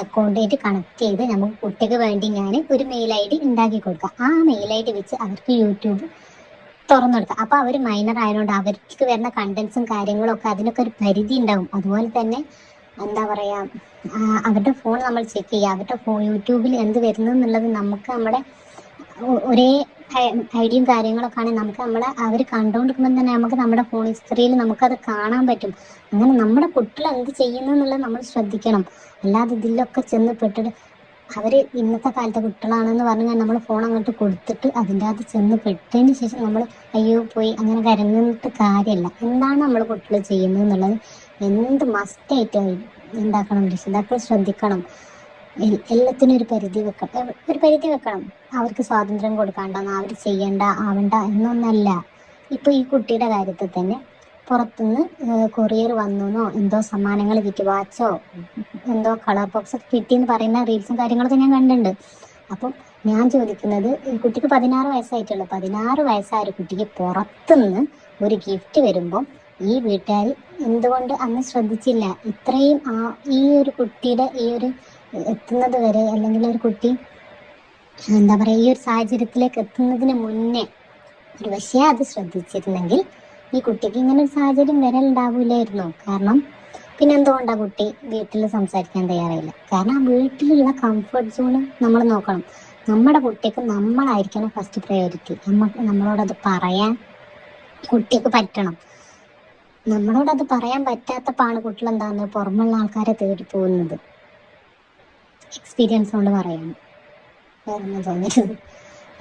അക്കൗണ്ടായിട്ട് കണക്ട് ചെയ്ത് നമുക്ക് കുട്ടിക്ക് വേണ്ടി ഞാൻ ഒരു മെയിൽ ID ഉണ്ടാക്കി കൊടുക്കുക. ആ മെയിൽ ID വെച്ച് അവർക്ക് യൂട്യൂബ് തുറന്നെടുക്കുക. അപ്പോൾ അവർ മൈനർ ആയതുകൊണ്ട് അവർക്ക് വരുന്ന കണ്ടന്റ്സും കാര്യങ്ങളും ഒക്കെ അതിനൊക്കെ ഒരു പരിധി ഉണ്ടാവും. അതുപോലെ തന്നെ എന്താ പറയുക, അവരുടെ ഫോൺ നമ്മൾ ചെക്ക് ചെയ്യുക. അവരുടെ യൂട്യൂബിൽ എന്ത് വരുന്നു എന്നുള്ളത് നമുക്ക് നമ്മുടെ ഒരേ ഐഡിയും കാര്യങ്ങളൊക്കെ ആണെങ്കിൽ അവർ കണ്ടുകൊണ്ടിരിക്കുമ്പോൾ തന്നെ നമുക്ക് നമ്മുടെ ഫോൺ ഹിസ്റ്ററിയിൽ നമുക്കത് കാണാൻ പറ്റും. അങ്ങനെ നമ്മുടെ കുട്ടികൾ എന്ത് ചെയ്യുന്നു എന്നുള്ളത് നമ്മൾ ശ്രദ്ധിക്കണം. അല്ലാതെ ഇതിലൊക്കെ ചെന്ന് പെട്ടിട്ട് അവർ ഇന്നത്തെ കാലത്തെ കുട്ടികളാണെന്ന് പറഞ്ഞാൽ നമ്മൾ ഫോൺ അങ്ങോട്ട് കൊടുത്തിട്ട് അതിൻ്റെ അകത്ത് ചെന്ന് പെട്ടതിന് ശേഷം നമ്മൾ അയ്യോ പോയി അങ്ങനെ കരഞ്ഞിട്ട് കാര്യമില്ല. എന്താണ് നമ്മൾ കുട്ടികൾ ചെയ്യുന്നത് എന്നുള്ളത് മസ്റ്റായിട്ട് എന്താക്കണം, രക്ഷിതാക്കൾ ശ്രദ്ധിക്കണം. എല്ലാത്തിനും ഒരു പരിധി വെക്കണം. അവർക്ക് സ്വാതന്ത്ര്യം കൊടുക്കാണ്ടെന്നോ അവർ ചെയ്യണ്ട ആവണ്ട എന്നൊന്നല്ല. ഇപ്പോൾ ഈ കുട്ടിയുടെ കാര്യത്തിൽ തന്നെ പുറത്തുനിന്ന് കൊറിയർ വന്നെന്നോ എന്തോ സമ്മാനങ്ങൾ കിട്ടി, വാച്ചോ എന്തോ കളർ ബോക്സ് ഒക്കെ കിട്ടിയെന്ന് പറയുന്ന റീൽസും കാര്യങ്ങളൊക്കെ ഞാൻ കണ്ടിട്ടുണ്ട്. അപ്പം ഞാൻ ചോദിക്കുന്നത്, ഈ കുട്ടിക്ക് 16 വയസ്സായിട്ടുള്ളൂ. 16 വയസ്സായ ഒരു കുട്ടിക്ക് പുറത്തുനിന്ന് ഒരു ഗിഫ്റ്റ് വരുമ്പോൾ ഈ വീട്ടുകാർ എന്തുകൊണ്ട് അന്ന് ശ്രദ്ധിച്ചില്ല? ഇത്രയും ഈ ഒരു കുട്ടിയുടെ ഈ ഒരു എത്തുന്നത് വരെ, അല്ലെങ്കിൽ ഒരു കുട്ടി എന്താ പറയുക, ഈ ഒരു സാഹചര്യത്തിലേക്ക് എത്തുന്നതിന് മുന്നേ ഒരു പക്ഷേ അത് ശ്രദ്ധിച്ചിരുന്നെങ്കിൽ ഈ കുട്ടിക്ക് ഇങ്ങനെ ഒരു സാഹചര്യം വരലുണ്ടാവില്ലായിരുന്നു. കാരണം പിന്നെ എന്തുകൊണ്ടാണ് കുട്ടി വീട്ടിൽ സംസാരിക്കാൻ തയ്യാറായില്ല? കാരണം ആ വീട്ടിലുള്ള കംഫർട്ട് സോണ് നമ്മൾ നോക്കണം. നമ്മുടെ കുട്ടിക്ക് നമ്മളായിരിക്കണം ഫസ്റ്റ് പ്രയോറിറ്റി. നമ്മളോടത് പറയാൻ കുട്ടിക്ക് പറ്റണം. നമ്മളോട് അത് പറയാൻ പറ്റാത്തപ്പാണ് കുട്ടികൾ എന്താന്ന് പുറമുള്ള ആൾക്കാരെ തേടി പോകുന്നത്. എക്സ്പീരിയൻസ് കൊണ്ട് പറയാണ്, വേറൊന്നും തോന്നിയത്.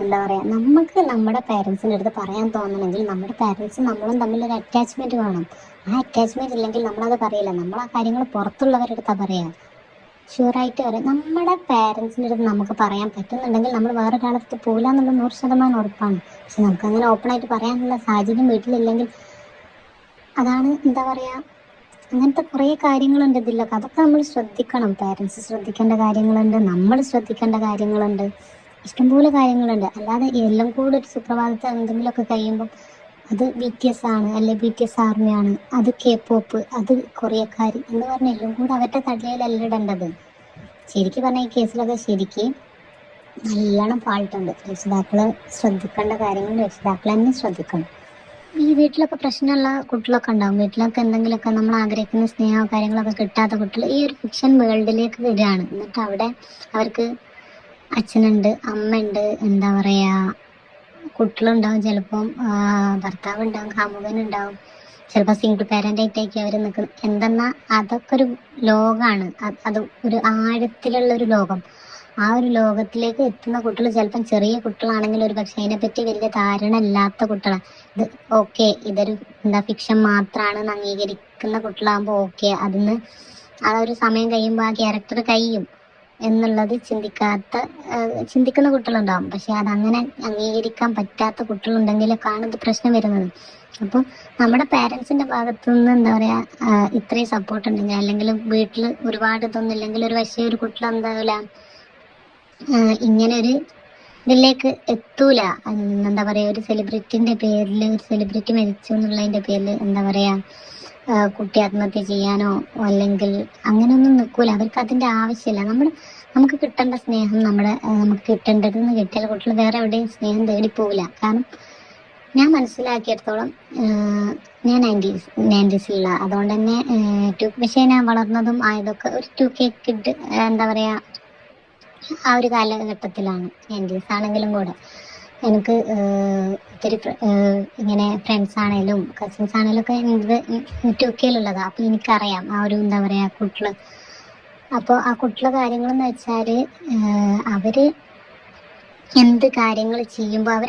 എന്താ പറയാ, നമുക്ക് നമ്മുടെ പേരൻസിൻ്റെ അടുത്ത് പറയാൻ തോന്നണമെങ്കിൽ നമ്മുടെ പേരൻസും നമ്മളും തമ്മിലൊരു അറ്റാച്ച്മെന്റ് വേണം. ആ അറ്റാച്ച്മെന്റ് ഇല്ലെങ്കിൽ നമ്മളത് പറയില്ല. നമ്മൾ ആ കാര്യങ്ങൾ പുറത്തുള്ളവരുടെ അടുത്താണ് പറയാ. ഷുവറായിട്ട് പറയാം, നമ്മുടെ പേരൻസിൻ്റെ അടുത്ത് നമുക്ക് പറയാൻ പറ്റുന്നുണ്ടെങ്കിൽ നമ്മൾ വേറൊരാളടുത്ത് പോകില്ല എന്നുള്ളത് 100% ഉറപ്പാണ്. പക്ഷെ നമുക്ക് അങ്ങനെ ഓപ്പണായിട്ട് പറയാനുള്ള സാഹചര്യം വീട്ടിലില്ലെങ്കിൽ, അതാണ് എന്താ പറയാ, അങ്ങനത്തെ കുറേ കാര്യങ്ങളുണ്ട് ഇതിലൊക്കെ. അതൊക്കെ നമ്മൾ ശ്രദ്ധിക്കണം. പേരൻസ് ശ്രദ്ധിക്കേണ്ട കാര്യങ്ങളുണ്ട്, നമ്മൾ ശ്രദ്ധിക്കേണ്ട കാര്യങ്ങളുണ്ട്, ഇഷ്ടംപോലെ കാര്യങ്ങളുണ്ട്. അല്ലാതെ എല്ലാം കൂടെ ഒരു സുപ്രഭാതത്തിൽ എന്തെങ്കിലുമൊക്കെ കഴിയുമ്പം അത് BTS ആണ്, അല്ലെ BTS ആർമിയാണ്, അത് K-pop, അത് കൊറിയക്കാരി എന്ന് പറഞ്ഞ എല്ലാം കൂടെ അവരുടെ തലയിലല്ല ഇടേണ്ടത്. ശരിക്കും പറഞ്ഞാൽ ഈ കേസിലൊക്കെ ശരിക്ക് നല്ലോണം ഫാൾട്ടുണ്ട്. രക്ഷിതാക്കള് ശ്രദ്ധിക്കേണ്ട കാര്യങ്ങൾ രക്ഷിതാക്കൾ തന്നെ ശ്രദ്ധിക്കണം. ഈ വീട്ടിലൊക്കെ പ്രശ്നമുള്ള കുട്ടികളൊക്കെ ഉണ്ടാവും. വീട്ടിലൊക്കെ എന്തെങ്കിലുമൊക്കെ നമ്മൾ ആഗ്രഹിക്കുന്ന സ്നേഹമോ കാര്യങ്ങളൊക്കെ കിട്ടാത്ത കുട്ടികൾ ഈ ഒരു ഫിക്ഷൻ വേൾഡിലേക്ക് വരികയാണ്. എന്നിട്ട് അവിടെ അവർക്ക് അച്ഛനുണ്ട്, അമ്മയുണ്ട്, എന്താ പറയാ, കുട്ടികളുണ്ടാവും, ചിലപ്പം ഭർത്താവ് ഉണ്ടാവും, കാമുകനുണ്ടാവും, ചിലപ്പോൾ സിംഗിൾ പാരന്റ് ആയിട്ടായിരിക്കും അവർ നിൽക്കുന്നത്. എന്തെന്നാ അതൊക്കെ ഒരു ലോകമാണ്. അത് ഒരു ആഴത്തിലുള്ള ഒരു ലോകം. ആ ഒരു ലോകത്തിലേക്ക് എത്തുന്ന കുട്ടികൾ ചിലപ്പം ചെറിയ കുട്ടികളാണെങ്കിൽ ഒരു പക്ഷെ അതിനെപ്പറ്റി വലിയ ധാരണ ഇല്ലാത്ത കുട്ടികളാണ്. ഇത് ഓക്കെ, ഇതൊരു എന്താ ഫിക്ഷൻ മാത്രമാണെന്ന് അംഗീകരിക്കുന്ന കുട്ടികളാകുമ്പോൾ ഓക്കെ, അതിന് ആ ഒരു സമയം കഴിയുമ്പോൾ ആ ക്യാരക്ടർ കഴിയും എന്നുള്ളത് ചിന്തിക്കുന്ന കുട്ടികളുണ്ടാവും. പക്ഷെ അതങ്ങനെ അംഗീകരിക്കാൻ പറ്റാത്ത കുട്ടികളുണ്ടെങ്കിലൊക്കെയാണ് ഇത് പ്രശ്നം വരുന്നത്. അപ്പം നമ്മുടെ പാരൻസിന്റെ ഭാഗത്തു നിന്ന് എന്താ പറയാ, ഇത്രയും സപ്പോർട്ട് ഉണ്ടെങ്കിൽ, അല്ലെങ്കിൽ വീട്ടിൽ ഒരുപാട് ഇതൊന്നും ഇല്ലെങ്കിൽ ഒരു പക്ഷേ ഒരു കുട്ടികൾ എന്താവില്ല ഇങ്ങനെ ഒരു ഇതിലേക്ക് എത്തൂല. എന്താ പറയാ, ഒരു സെലിബ്രിറ്റിന്റെ പേരിൽ, ഒരു സെലിബ്രിറ്റി മരിച്ചു എന്നുള്ളതിന്റെ പേരിൽ എന്താ പറയാ, കുട്ടി ആത്മഹത്യ ചെയ്യാനോ അല്ലെങ്കിൽ അങ്ങനെയൊന്നും നിൽക്കൂല. അവർക്ക് അതിന്റെ ആവശ്യമില്ല. നമുക്ക് കിട്ടേണ്ട സ്നേഹം നമുക്ക് കിട്ടേണ്ടതെന്ന് കിട്ടിയാൽ കുട്ടികൾ വേറെ എവിടെയും സ്നേഹം തേടി പോവില്ല. കാരണം ഞാൻ മനസ്സിലാക്കിയിടത്തോളം, ഞാൻ 90s അതുകൊണ്ട് തന്നെ പക്ഷേ ഞാൻ വളർന്നതും ആയതൊക്കെ ഒരു 2K കിഡ്, എന്താ പറയാ, ആ ഒരു കാലഘട്ടത്തിലാണ്. 90s ആണെങ്കിലും കൂടെ എനിക്ക് ഒത്തിരി ഇങ്ങനെ ഫ്രണ്ട്സ് ആണേലും കസിൻസ് ആണേലും ഒക്കെ 2Kയിലുള്ളതാണ്. അപ്പം എനിക്കറിയാം ആ ഒരു എന്താ പറയാ കുട്ടികള്. അപ്പോൾ ആ കുട്ടികളുടെ കാര്യങ്ങളെന്ന് വെച്ചാൽ അവര് എന്ത് കാര്യങ്ങൾ ചെയ്യുമ്പോൾ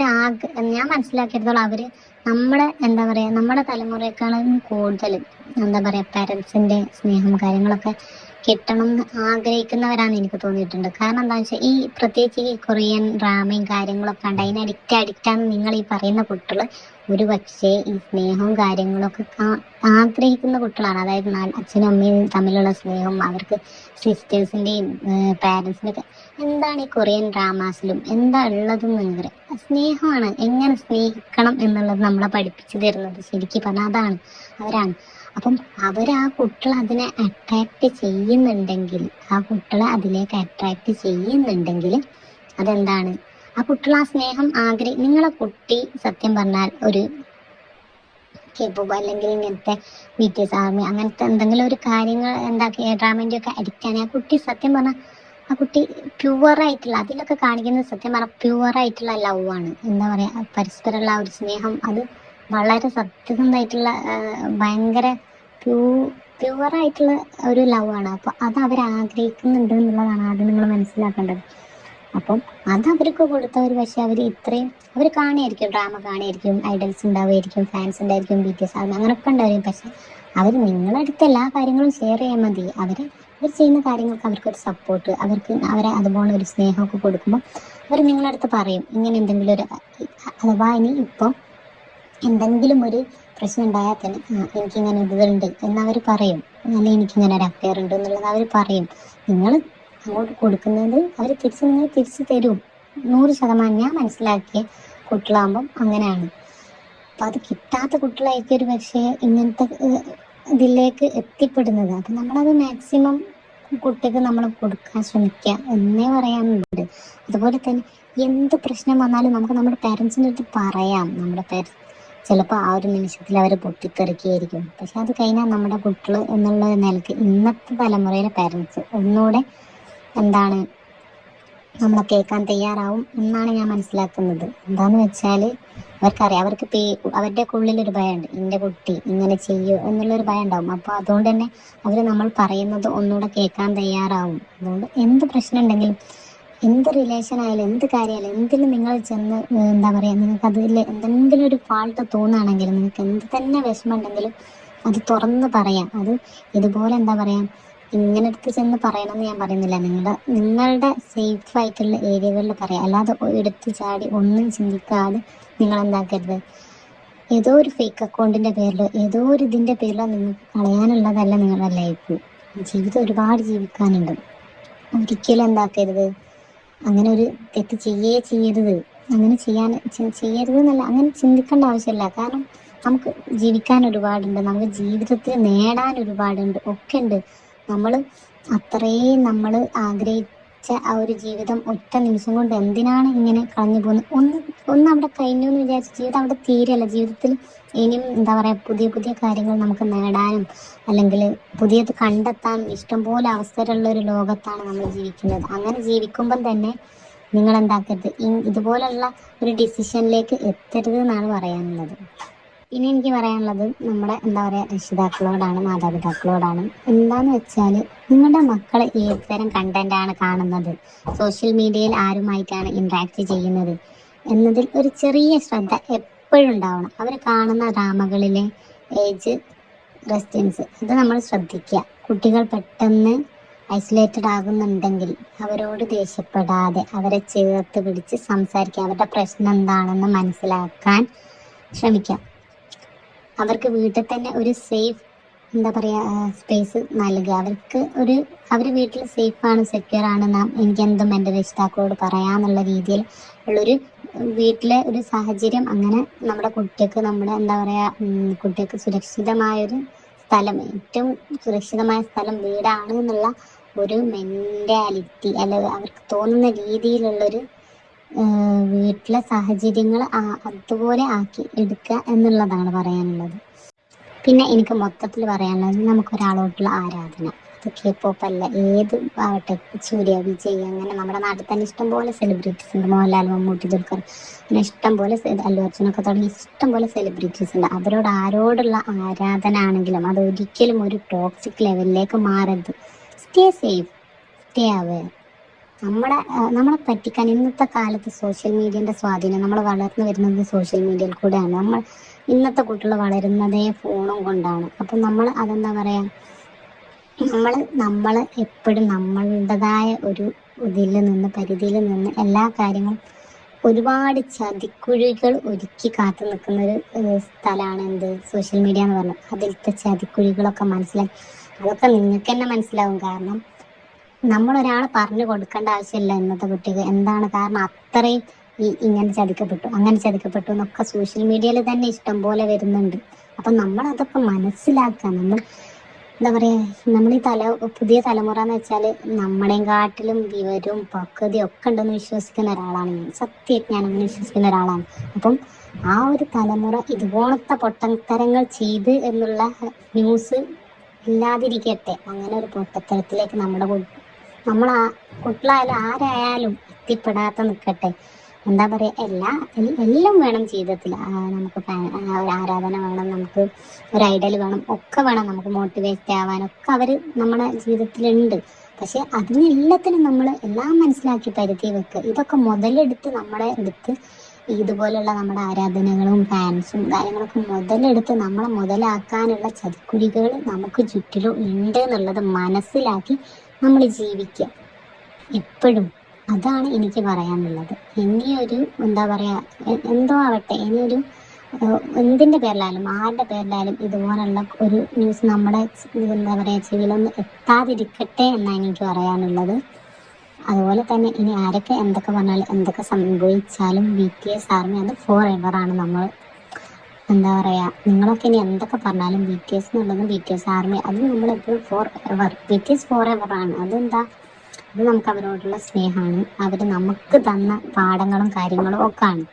ഞാൻ മനസ്സിലാക്കിയെടുത്തോളം അവര് എന്താ പറയാ, നമ്മുടെ തലമുറയെക്കാളും കൂടുതൽ എന്താ പറയാ പാരൻസിന്റെ സ്നേഹം കാര്യങ്ങളൊക്കെ കിട്ടണം എന്ന് ആഗ്രഹിക്കുന്നവരാണെന്ന് എനിക്ക് തോന്നിയിട്ടുണ്ട്. കാരണം എന്താണെന്ന് വെച്ചാൽ ഈ പ്രത്യേകിച്ച് ഈ കൊറിയൻ ഡ്രാമയും കാര്യങ്ങളൊക്കെ ഉണ്ട്, അതിന് അഡിക്റ്റാന്ന് നിങ്ങൾ ഈ പറയുന്ന കുട്ടികൾ ഒരു പക്ഷേ ഈ സ്നേഹവും കാര്യങ്ങളൊക്കെ ആഗ്രഹിക്കുന്ന കുട്ടികളാണ്. അതായത് അച്ഛനും അമ്മയും തമ്മിലുള്ള സ്നേഹം, അവർക്ക് സിസ്റ്റേഴ്സിന്റെയും പാരൻസിന്റെ ഒക്കെ എന്താണ് ഈ കൊറിയൻ ഡ്രാമാസിലും എന്താ ഉള്ളതെന്ന് പറയാം, സ്നേഹമാണ്. എങ്ങനെ സ്നേഹിക്കണം എന്നുള്ളത് നമ്മളെ പഠിപ്പിച്ചു തരുന്നത് ശരിക്കും പറഞ്ഞാൽ അവരാണ്. അപ്പം ആ കുട്ടികൾ അതിനെ അട്രാക്ട് ചെയ്യുന്നുണ്ടെങ്കിൽ, അതെന്താണ്, ആ കുട്ടികൾ ആ സ്നേഹം നിങ്ങളെ കുട്ടി സത്യം പറഞ്ഞാൽ ഒരു K-pop അല്ലെങ്കിൽ ഇങ്ങനത്തെ BTS ആർമി അങ്ങനത്തെ എന്തെങ്കിലും ഒരു കാര്യങ്ങൾ ഡ്രാമേൻ്റെ ഒക്കെ അഡിക്റ്റ് ആണ് ആ കുട്ടി, സത്യം പറഞ്ഞാൽ ആ കുട്ടി പ്യുവറായിട്ടുള്ള, അതിലൊക്കെ കാണിക്കുന്നത് സത്യം പറഞ്ഞാൽ പ്യുവറായിട്ടുള്ള ലവ് ആണ്. എന്താ പറയുക, പരസ്പരമുള്ള ആ ഒരു സ്നേഹം, അത് വളരെ സത്യസന്ധമായിട്ടുള്ള ഭയങ്കര പ്യുവറായിട്ടുള്ള ഒരു ലവ് ആണ്. അപ്പോൾ അത് അവർ ആഗ്രഹിക്കുന്നുണ്ട് എന്നുള്ളതാണ് ആദ്യം നിങ്ങൾ മനസ്സിലാക്കേണ്ടത്. അപ്പം അത് അവർക്ക് കൊടുത്തവർ, പക്ഷെ അവർ കാണുമായിരിക്കും, ഡ്രാമ കാണുമായിരിക്കും, ഐഡൽസ് ഉണ്ടാവുമായിരിക്കും, ഫാൻസ് ഉണ്ടായിരിക്കും, BTS ആകും, അങ്ങനെയൊക്കെ ഉണ്ടായിരിക്കും. പക്ഷെ അവർ നിങ്ങളടുത്ത് എല്ലാ കാര്യങ്ങളും ഷെയർ ചെയ്യാൻ മതി. അവർ ചെയ്യുന്ന കാര്യങ്ങൾക്ക് അവർക്കൊരു സപ്പോർട്ട്, അവരെ അതുപോലെ ഒരു സ്നേഹമൊക്കെ കൊടുക്കുമ്പോൾ അവർ നിങ്ങളടുത്ത് പറയും. ഇങ്ങനെ എന്തെങ്കിലും അഥവാ ഇനി ഇപ്പം എന്തെങ്കിലും ഒരു പ്രശ്നം ഉണ്ടായാൽ തന്നെ എനിക്കിങ്ങനെ ഇതുണ്ട് എന്നവർ പറയും, അല്ലെങ്കിൽ എനിക്കിങ്ങനെ ഒരു അഫെയർ ഉണ്ട് എന്നുള്ളത് അവർ പറയും. നിങ്ങൾ അങ്ങോട്ട് കൊടുക്കുന്നത് അവർ തിരിച്ചു തരും 100%. ഞാൻ മനസ്സിലാക്കിയ കുട്ടികളാകുമ്പം അങ്ങനെയാണ്. അപ്പം അത് കിട്ടാത്ത കുട്ടികളായിരിക്കും ഒരു പക്ഷേ ഇങ്ങനത്തെ ഇതിലേക്ക് എത്തിപ്പെടുന്നത്. അപ്പം നമ്മളത് മാക്സിമം കുട്ടിക്ക് നമ്മൾ കൊടുക്കാൻ ശ്രമിക്കുക എന്നേ പറയാനുണ്ട്. അതുപോലെ തന്നെ എന്ത് പ്രശ്നം വന്നാലും നമുക്ക് നമ്മുടെ പാരൻസിൻ്റെ അടുത്ത് പറയാം. നമ്മുടെ പാരൻസ് ചിലപ്പോൾ ആ ഒരു നിമിഷത്തിൽ അവർ പൊട്ടിത്തെറിക്കുകയായിരിക്കും. പക്ഷെ അത് കഴിഞ്ഞാൽ നമ്മുടെ കുട്ടികൾ എന്നുള്ള നിലയ്ക്ക് ഇന്നത്തെ തലമുറയിലെ പാരൻസ് ഒന്നുകൂടെ നമ്മളെ കേൾക്കാൻ തയ്യാറാവും എന്നാണ് ഞാൻ മനസ്സിലാക്കുന്നത്. എന്താന്ന് വെച്ചാൽ അവർക്കറിയാം, അവർക്ക് അവരുടെ ഉള്ളിലൊരു ഭയമുണ്ട്, എൻ്റെ കുട്ടി ഇങ്ങനെ ചെയ്യോ എന്നുള്ളൊരു ഭയം ഉണ്ടാവും. അപ്പോൾ അതുകൊണ്ട് തന്നെ അവർ നമ്മൾ പറയുന്നത് ഒന്നുകൂടെ കേൾക്കാൻ തയ്യാറാവും. അതുകൊണ്ട് എന്ത് പ്രശ്നം ഉണ്ടെങ്കിലും, എന്ത് റിലേഷൻ ആയാലും, എന്ത് കാര്യമായാലും, എന്തിനും നിങ്ങൾ ചെന്ന് എന്താ പറയുക, നിങ്ങൾക്ക് അതിൽ എന്തെങ്കിലും ഒരു ഫാൾട്ട് തോന്നുകയാണെങ്കിലും, നിങ്ങൾക്ക് എന്ത് തന്നെ വിഷമം ഉണ്ടെങ്കിലും അത് തുറന്ന് പറയാം. അത് ഇതുപോലെ എന്താ പറയുക, ഇങ്ങനെ എടുത്ത് ചെന്ന് പറയണമെന്ന് ഞാൻ പറയുന്നില്ല. നിങ്ങളുടെ സേഫ് ആയിട്ടുള്ള ഏരിയകളിൽ പറയാം. അല്ലാതെ എടുത്ത് ചാടി ഒന്നും ചിന്തിക്കാതെ നിങ്ങൾ എന്താക്കരുത്, ഏതോ ഒരു ഫേക്ക് അക്കൗണ്ടിന്റെ പേരിലോ ഏതോ ഒരു ഇതിന്റെ പേരിലോ നിങ്ങൾക്ക് കളയാനുള്ളതല്ല നിങ്ങളുടെ ലൈഫ്. ജീവിതം ഒരുപാട് ജീവിക്കാനുണ്ട്. ഒരിക്കലും എന്താക്കരുത്, അങ്ങനെ ഒരു തെറ്റ് ചെയ്യരുത്. അങ്ങനെ ചെയ്യരുത് എന്നല്ല, അങ്ങനെ ചിന്തിക്കേണ്ട ആവശ്യമില്ല. കാരണം നമുക്ക് ജീവിക്കാൻ ഒരുപാടുണ്ട്, നമുക്ക് ജീവിതത്തിൽ നേടാൻ ഒരുപാടുണ്ട്, ഒക്കെ ഉണ്ട്. നമ്മൾ അത്രയും നമ്മൾ ആഗ്രഹിച്ച ആ ഒരു ജീവിതം ഒറ്റ നിമിഷം കൊണ്ട് എന്തിനാണ് ഇങ്ങനെ കളഞ്ഞു പോകുന്നത്? ഒന്ന് അവിടെ കഴിഞ്ഞു എന്ന് വിചാരിച്ച് ജീവിതം അവിടെ തീരല്ല. ജീവിതത്തിൽ ഇനിയും എന്താ പറയുക, പുതിയ പുതിയ കാര്യങ്ങൾ നമുക്ക് നേടാനും അല്ലെങ്കിൽ പുതിയത് കണ്ടെത്താനും ഇഷ്ടംപോലെ അവസരമുള്ള ഒരു ലോകത്താണ് നമ്മൾ ജീവിക്കുന്നത്. അങ്ങനെ ജീവിക്കുമ്പം തന്നെ നിങ്ങൾ എന്താക്കരുത്, ഇതുപോലുള്ള ഒരു ഡിസിഷനിലേക്ക് എത്തരുത് എന്നാണ് പറയാനുള്ളത്. ഇനി എനിക്ക് പറയാനുള്ളത് നമ്മുടെ എന്താ പറയുക, രക്ഷിതാക്കളോടാണ്, മാതാപിതാക്കളോടാണ്. എന്താന്ന് വെച്ചാൽ, നിങ്ങളുടെ മക്കളെ ഏത് തരം കണ്ടന്റാണ് കാണുന്നത്, സോഷ്യൽ മീഡിയയിൽ ആരുമായിട്ടാണ് ഇന്ററാക്ട് ചെയ്യുന്നത് എന്നതിൽ ഒരു ചെറിയ ശ്രദ്ധ എപ്പോഴും ഉണ്ടാവണം. അവർ കാണുന്ന ഡ്രാമകളിലെ ഏജ് റെസ്റ്റൻസ് അത് നമ്മൾ ശ്രദ്ധിക്കുക. കുട്ടികൾ പെട്ടെന്ന് ഐസൊലേറ്റഡ് ആകുന്നുണ്ടെങ്കിൽ അവരോട് ദേഷ്യപ്പെടാതെ അവരെ ചേർത്ത് പിടിച്ച് സംസാരിക്കുക. അവരുടെ പ്രശ്നം എന്താണെന്ന് മനസ്സിലാക്കാൻ ശ്രമിക്കാം. അവർക്ക് വീട്ടിൽ തന്നെ ഒരു സേഫ് എന്താ പറയുക സ്പേസ് നൽകുക. അവർ വീട്ടിൽ സേഫാണ്, സെക്യൂർ ആണ്, എനിക്ക് എന്തും എൻ്റെ രക്ഷിതാക്കളോട് പറയാമെന്നുള്ള രീതിയിൽ ഉള്ളൊരു വീട്ടിലെ ഒരു സാഹചര്യം അങ്ങനെ നമ്മുടെ കുട്ടിക്ക്, നമ്മുടെ എന്താ പറയുക, കുട്ടിക്ക് സുരക്ഷിതമായൊരു സ്ഥലം, ഏറ്റവും സുരക്ഷിതമായ സ്ഥലം വീടാണ് എന്നുള്ള ഒരു മെൻറ്റാലിറ്റി, അല്ലെങ്കിൽ അവർക്ക് തോന്നുന്ന രീതിയിലുള്ളൊരു വീട്ടിലെ സാഹചര്യങ്ങൾ അതുപോലെ ആക്കി എടുക്കുക എന്നുള്ളതാണ് പറയാനുള്ളത്. പിന്നെ എനിക്ക് മൊത്തത്തിൽ പറയാനുള്ളത്, നമുക്കൊരാളോട്ടുള്ള ആരാധന, അത് K-pop അല്ല, ഏത് ആവട്ടെ, സൂര്യ, വിജയ്, അങ്ങനെ നമ്മുടെ നാട്ടിൽ തന്നെ ഇഷ്ടംപോലെ സെലിബ്രിറ്റീസ് ഉണ്ട്. മോഹൻലാൽ, മമ്മൂട്ടി, ദുൽഖർ, അങ്ങനെ ഇഷ്ടംപോലെ അല്ലു അർജുനൊക്കെ തുടങ്ങി ഇഷ്ടംപോലെ സെലിബ്രിറ്റീസ് ഉണ്ട്. അവരോട് ആരോടുള്ള ആരാധന ആണെങ്കിലും അത് ഒരിക്കലും ഒരു ടോക്സിക് ലെവലിലേക്ക് മാറരുത്. Stay safe, stay aware. നമ്മളെ പറ്റിക്കാൻ ഇന്നത്തെ കാലത്ത് സോഷ്യൽ മീഡിയൻ്റെ സ്വാധീനം, നമ്മൾ വളർന്നു വരുന്നത് സോഷ്യൽ മീഡിയയിൽ കൂടെയാണ്. ഇന്നത്തെ കുട്ടികൾ വളരുന്നതേ ഫോണും കൊണ്ടാണ്. അപ്പം നമ്മൾ അതെന്താ പറയുക, നമ്മൾ എപ്പോഴും നമ്മളുടേതായ ഒരു പരിധിയിൽ നിന്ന് എല്ലാ കാര്യങ്ങളും, ഒരുപാട് ചതിക്കുഴികൾ ഒരുക്കി കാത്തു നിൽക്കുന്നൊരു സ്ഥലമാണ് എന്ത്, സോഷ്യൽ മീഡിയ എന്ന് പറഞ്ഞത്. അതിലത്തെ ചതിക്കുഴികളൊക്കെ മനസ്സിലാക്കി, അതൊക്കെ നിങ്ങൾക്ക് തന്നെ മനസ്സിലാവും. കാരണം നമ്മളൊരാളെ പറഞ്ഞു കൊടുക്കേണ്ട ആവശ്യമില്ല ഇന്നത്തെ കുട്ടിക്ക്. എന്താണ് കാരണം, അത്രയും ഇങ്ങനെ ചതിക്കപ്പെട്ടു, അങ്ങനെ ചതിക്കപ്പെട്ടു എന്നൊക്കെ സോഷ്യൽ മീഡിയയിൽ തന്നെ ഇഷ്ടം പോലെ വരുന്നുണ്ട്. അപ്പം നമ്മളതൊക്കെ മനസ്സിലാക്കുക. നമ്മൾ എന്താ പറയുക, നമ്മൾ പുതിയ തലമുറ എന്ന് വെച്ചാൽ നമ്മളെയും കാട്ടിലും വിവരവും പക്വതയും ഒക്കെ ഉണ്ടെന്ന് വിശ്വസിക്കുന്ന ഒരാളാണ് ഞാൻ. സത്യമായിട്ട് ഞാൻ അങ്ങനെ വിശ്വസിക്കുന്ന ഒരാളാണ്. അപ്പം ആ ഒരു തലമുറ ഇതുപോലത്തെ പൊട്ടത്തരങ്ങൾ ചെയ്ത് എന്നുള്ള ന്യൂസ് ഇല്ലാതിരിക്കട്ടെ. അങ്ങനെ ഒരു പൊട്ടത്തരത്തിലേക്ക് നമ്മൾ കുട്ടികളായാലും ആരായാലും എത്തിപ്പെടാത്ത നിൽക്കട്ടെ. എന്താ പറയുക, എല്ലാം വേണം ജീവിതത്തിൽ. നമുക്ക് ഒരു ആരാധന വേണം, നമുക്ക് ഒരു ഐഡൽ വേണം, ഒക്കെ വേണം. നമുക്ക് മോട്ടിവേറ്റ് ആവാനൊക്കെ അവർ നമ്മുടെ ജീവിതത്തിലുണ്ട്. പക്ഷെ അതിനെല്ലാത്തിനും നമ്മൾ എല്ലാം മനസ്സിലാക്കി പരിധി വെക്കുക. ഇതൊക്കെ മുതലെടുത്ത് ഇതുപോലുള്ള നമ്മുടെ ആരാധനകളും ഫാൻസും കാര്യങ്ങളൊക്കെ മുതലെടുത്ത് നമ്മളെ മുതലാക്കാനുള്ള ചതിക്കുഴികൾ നമുക്ക് ചുറ്റിലും ഉണ്ട് എന്നുള്ളത് മനസ്സിലാക്കി നമ്മൾ ജീവിക്കുക എപ്പോഴും. അതാണ് എനിക്ക് പറയാനുള്ളത്. ഇനിയൊരു എന്താ പറയുക, എന്തോ ആവട്ടെ, ഇനിയൊരു എന്തിൻ്റെ പേരിലായാലും ആരുടെ പേരിലായാലും ഇതുപോലുള്ള ഒരു ന്യൂസ് നമ്മുടെ എന്താ പറയുക ചെവിയിലൊന്നും എത്താതിരിക്കട്ടെ എന്നാണ് എനിക്ക് പറയാനുള്ളത്. അതുപോലെ തന്നെ ഇനി ആരൊക്കെ എന്തൊക്കെ പറഞ്ഞാലും എന്തൊക്കെ സംഭവിച്ചാലും BTS ആർമി അത് ഫോർ എവർ ആണ്. നമ്മൾ എന്താ പറയുക, നിങ്ങളൊക്കെ ഇനി എന്തൊക്കെ പറഞ്ഞാലും BTS എന്നുള്ളതും BTS ആർമി അത് നമ്മളെപ്പോഴും for ever, BTS for ever ആണ്. അതെന്താ, അത് നമുക്ക് അവരോടുള്ള സ്നേഹമാണ്, അവർ നമുക്ക് തന്ന പാഠങ്ങളും കാര്യങ്ങളും ഒക്കെ ആണ്.